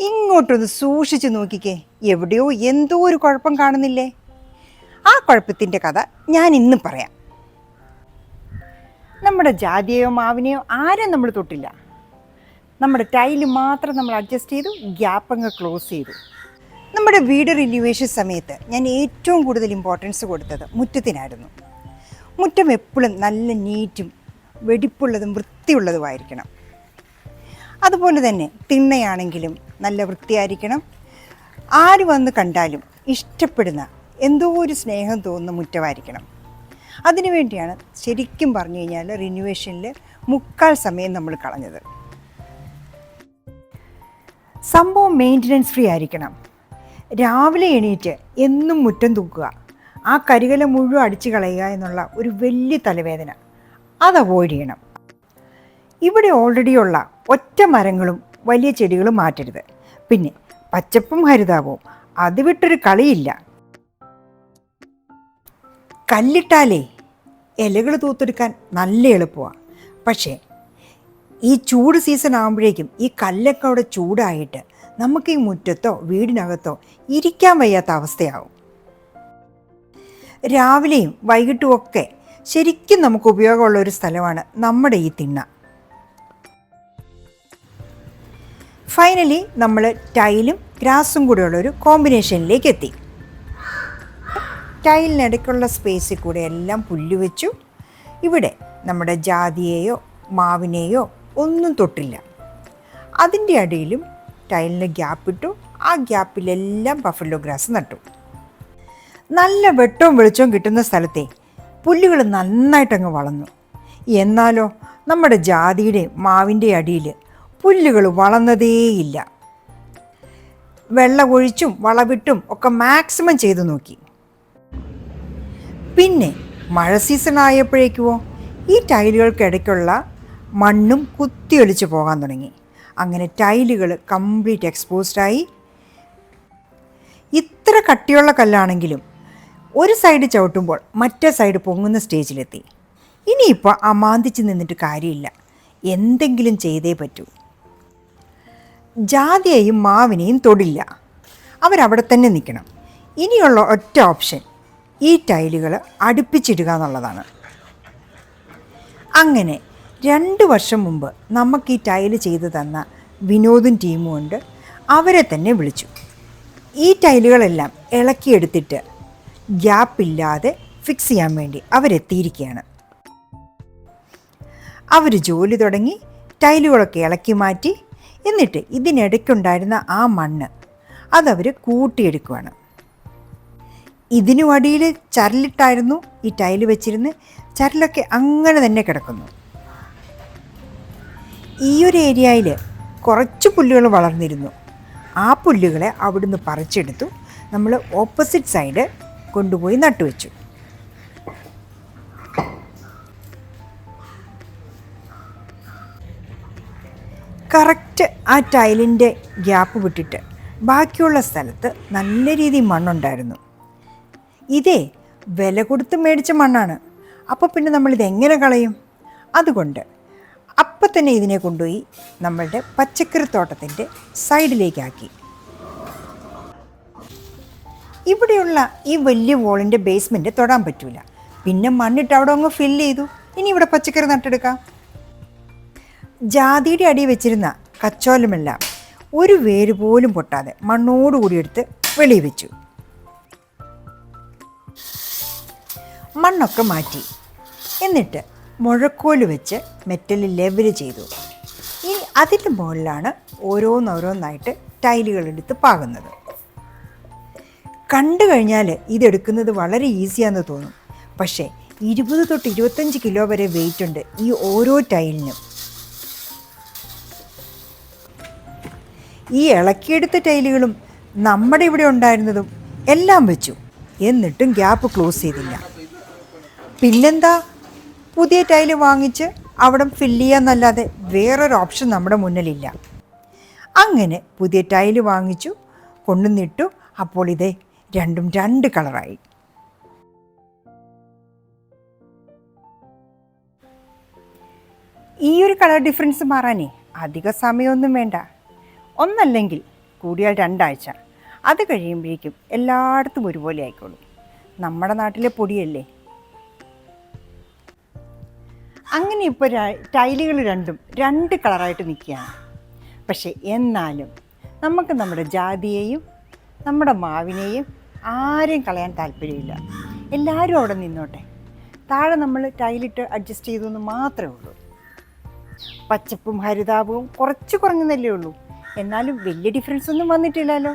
ഇങ്ങോട്ടൊന്ന് സൂക്ഷിച്ചു നോക്കിക്കേ, എവിടെയോ എന്തോ ഒരു കുഴപ്പം കാണുന്നില്ലേ? ആ കുഴപ്പത്തിൻ്റെ കഥ ഞാൻ ഇന്ന് പറയാം. നമ്മുടെ ജാതിയെയോ മാവിനെയോ ആരും നമ്മൾ തൊട്ടില്ല. നമ്മുടെ ടൈല് മാത്രം നമ്മൾ അഡ്ജസ്റ്റ് ചെയ്തു, ഗ്യാപ്പ് അങ്ങ് ക്ലോസ് ചെയ്തു. നമ്മുടെ വീട് റിന്യൂവേഷൻ സമയത്ത് ഞാൻ ഏറ്റവും കൂടുതൽ ഇമ്പോർട്ടൻസ് കൊടുത്തത് മുറ്റത്തിനായിരുന്നു. മുറ്റം എപ്പോഴും നല്ല നീറ്റും വെടിപ്പുള്ളതും വൃത്തിയുള്ളതുമായിരിക്കണം. അതുപോലെ തന്നെ തിണ്ണയാണെങ്കിലും നല്ല വൃത്തിയായിരിക്കണം. ആര് വന്ന് കണ്ടാലും ഇഷ്ടപ്പെടുന്ന എന്തോ ഒരു സ്നേഹം തോന്നുന്ന മുറ്റമായിരിക്കണം. അതിനുവേണ്ടിയാണ് ശരിക്കും പറഞ്ഞു കഴിഞ്ഞാൽ റിന്യൂവേഷനിൽ 3/4 സമയം നമ്മൾ കളഞ്ഞത്. സംഭവം മെയിൻ്റനൻസ് ഫ്രീ ആയിരിക്കണം. രാവിലെ എണീറ്റ് എന്നും മുറ്റം തൂക്കുക, ആ കരികല മുഴുവൻ അടിച്ചു കളയുക എന്നുള്ള ഒരു വലിയ തലവേദന, അത് അവോയ്ഡ് ചെയ്യണം. ഇവിടെ ഓൾറെഡിയുള്ള ഒറ്റ മരങ്ങളും വലിയ ചെടികളും മാറ്റരുത്. പിന്നെ പച്ചപ്പും ഹരിതാപവും അത് വിട്ടൊരു കളിയില്ല. കല്ലിട്ടാലേ ഇലകൾ തൂത്തെടുക്കാൻ നല്ല എളുപ്പമാണ്. പക്ഷേ ഈ ചൂട് സീസൺ ആകുമ്പോഴേക്കും ഈ കല്ലൊക്കെ അവിടെ ചൂടായിട്ട് നമുക്ക് ഈ മുറ്റത്തോ വീടിനകത്തോ ഇരിക്കാൻ വയ്യാത്ത അവസ്ഥയാവും. രാവിലെയും വൈകിട്ടും ഒക്കെ ശരിക്കും നമുക്ക് ഉപയോഗമുള്ള ഒരു സ്ഥലമാണ് നമ്മുടെ ഈ തിണ്ണ. ഫൈനലി നമ്മൾ ടൈലും ഗ്രാസും കൂടെയുള്ളൊരു കോമ്പിനേഷനിലേക്ക് എത്തി. ടൈലിനിടയ്ക്കുള്ള സ്പേസിൽ കൂടെ എല്ലാം പുല്ല് വെച്ചു. ഇവിടെ നമ്മുടെ ജാതിയെയോ മാവിനെയോ ഒന്നും തൊട്ടില്ല. അതിൻ്റെ അടിയിലും ടൈലിന് ഗ്യാപ്പിട്ടു. ആ ഗ്യാപ്പിലെല്ലാം ബഫല്ലോ ഗ്രാസ് നട്ടു. നല്ല വെട്ടവും വെളിച്ചവും കിട്ടുന്ന സ്ഥലത്തെ പുല്ലുകൾ നന്നായിട്ടങ്ങ് വളർന്നു. എന്നാലോ നമ്മുടെ ജാതിയുടെയും മാവിൻ്റെ അടിയിൽ പുല്ലുകൾ വളർന്നതേയില്ല. വെള്ളം ഒഴിച്ചും വളവിട്ടും ഒക്കെ മാക്സിമം ചെയ്തു നോക്കി. പിന്നെ മഴ സീസൺ ആയപ്പോഴേക്കുമോ ഈ ടൈലുകൾക്കിടയ്ക്കുള്ള മണ്ണും കുത്തിയൊലിച്ച് പോകാൻ തുടങ്ങി. അങ്ങനെ ടൈലുകൾ കംപ്ലീറ്റ് എക്സ്പോസ്ഡായി. ഇത്ര കട്ടിയുള്ള കല്ലാണെങ്കിലും ഒരു സൈഡ് ചവിട്ടുമ്പോൾ മറ്റേ സൈഡ് പൊങ്ങുന്ന സ്റ്റേജിലെത്തി. ഇനിയിപ്പോൾ അമാന്തിച്ച് നിന്നിട്ട് കാര്യമില്ല, എന്തെങ്കിലും ചെയ്തേ പറ്റൂ. ജാതിയെയും മാവിനെയും തൊടില്ല, അവരവിടെ തന്നെ നിൽക്കണം. ഇനിയുള്ള ഒറ്റ ഓപ്ഷൻ ഈ ടൈലുകൾ അടുപ്പിച്ചിടുക എന്നുള്ളതാണ്. അങ്ങനെ 2 വർഷം മുമ്പ് നമുക്ക് ഈ ടൈല് ചെയ്തു തന്ന വിനോദും ടീമും ഉണ്ട്. അവരെ തന്നെ വിളിച്ചു. ഈ ടൈലുകളെല്ലാം ഇളക്കിയെടുത്തിട്ട് ഗ്യാപ്പില്ലാതെ ഫിക്സ് ചെയ്യാൻ വേണ്ടി അവരെത്തിയിരിക്കുകയാണ്. അവർ ജോലി തുടങ്ങി. ടൈലുകളൊക്കെ ഇളക്കി മാറ്റി. എന്നിട്ട് ഇതിനിടയ്ക്കുണ്ടായിരുന്ന ആ മണ്ണ് അതവർ കൂട്ടിയെടുക്കുകയാണ്. ഇതിനു അടിയിൽ ചരലിട്ടായിരുന്നു ഈ ടൈല് വെച്ചിരുന്ന്. ചരലൊക്കെ അങ്ങനെ തന്നെ കിടക്കുന്നു. ഈ ഒരു ഏരിയയിൽ കുറച്ച് പുല്ലുകൾ വളർന്നിരുന്നു. ആ പുല്ലുകളെ അവിടുന്ന് പറിച്ചെടുത്തു. നമ്മൾ ഓപ്പോസിറ്റ് സൈഡ് കൊണ്ടുപോയി നട്ടുവെച്ചു. കറക്റ്റ് ആ ടൈലിൻ്റെ ഗ്യാപ്പ് വിട്ടിട്ട് ബാക്കിയുള്ള സ്ഥലത്ത് നല്ല രീതിയിൽ മണ്ണുണ്ടായിരുന്നു. ഇതേ വില കൊടുത്ത് മേടിച്ച മണ്ണാണ്. അപ്പോൾ പിന്നെ നമ്മളിതെങ്ങനെ കളയും? അതുകൊണ്ട് അപ്പം തന്നെ ഇതിനെ കൊണ്ടുപോയി നമ്മളുടെ പച്ചക്കറി തോട്ടത്തിൻ്റെ സൈഡിലേക്കാക്കി. ഇവിടെയുള്ള ഈ വലിയ വോളിൻ്റെ ബേസ്മെൻറ്റ് തൊടാൻ പറ്റൂല. പിന്നെ മണ്ണിട്ട് അവിടെ അങ്ങ് ഫില്ല് ചെയ്തു. ഇനി ഇവിടെ പച്ചക്കറി നട്ടെടുക്കാം. ജാതിയുടെ അടി വെച്ചിരുന്ന കച്ചോലമെല്ലാം ഒരു വേര് പോലും പൊട്ടാതെ മണ്ണോടുകൂടി എടുത്ത് വെളിയിൽ വെച്ചു. മണ്ണൊക്കെ മാറ്റി. എന്നിട്ട് മുഴക്കോല് വെച്ച് മെറ്റൽ ലെവൽ ചെയ്തു. ഇനി അതിൻ്റെ മുകളിലാണ് ഓരോന്നോരോന്നായിട്ട് ടൈലുകളെടുത്ത് പാകുന്നത്. കണ്ടു കഴിഞ്ഞാൽ ഇതെടുക്കുന്നത് വളരെ ഈസിയാണെന്ന് തോന്നും. പക്ഷേ 20 തൊട്ട് 25 കിലോ വരെ വെയിറ്റ് ഉണ്ട് ഈ ഓരോ ടൈലിനും. ഈ ഇളക്കിയെടുത്ത ടൈലുകളും നമ്മുടെ ഇവിടെ ഉണ്ടായിരുന്നതും എല്ലാം വെച്ചു. എന്നിട്ടും ഗ്യാപ്പ് ക്ലോസ് ചെയ്തില്ല. പിന്നെന്താ, പുതിയ ടൈല് വാങ്ങിച്ച് അവിടെ ഫില്ല് ചെയ്യാന്നല്ലാതെ വേറൊരു ഓപ്ഷൻ നമ്മുടെ മുന്നിലില്ല. അങ്ങനെ പുതിയ ടൈല് വാങ്ങിച്ചു, കൊണ്ടുവന്നിട്ടു. അപ്പോൾ ഇതേ രണ്ടും 2 കളറായി. ഈ ഒരു കളർ ഡിഫറൻസ് മാറാനേ അധിക സമയമൊന്നും വേണ്ട. ഒന്നല്ലെങ്കിൽ കൂടിയാൽ 2 ആഴ്ച. അത് കഴിയുമ്പോഴേക്കും എല്ലായിടത്തും ഒരുപോലെ ആയിക്കോളും. നമ്മുടെ നാട്ടിലെ പൊടിയല്ലേ. അങ്ങനെ ഇപ്പോൾ ടൈലുകൾ രണ്ടും 2 കളറായിട്ട് നിൽക്കുകയാണ്. പക്ഷേ എന്നാലും നമുക്ക് നമ്മുടെ ജാതിയെയും നമ്മുടെ മാവിനെയും ആരെയും കളയാൻ താല്പര്യമില്ല. എല്ലാവരും അവിടെ നിന്നോട്ടെ. താഴെ നമ്മൾ ടൈലിട്ട് അഡ്ജസ്റ്റ് ചെയ്തെന്ന് മാത്രമേ ഉള്ളൂ. പച്ചപ്പും ഹരിതാപവും കുറച്ച് കുറഞ്ഞതല്ലേ ഉള്ളൂ. എന്നാലും വലിയ ഡിഫറൻസ് ഒന്നും വന്നിട്ടില്ലല്ലോ.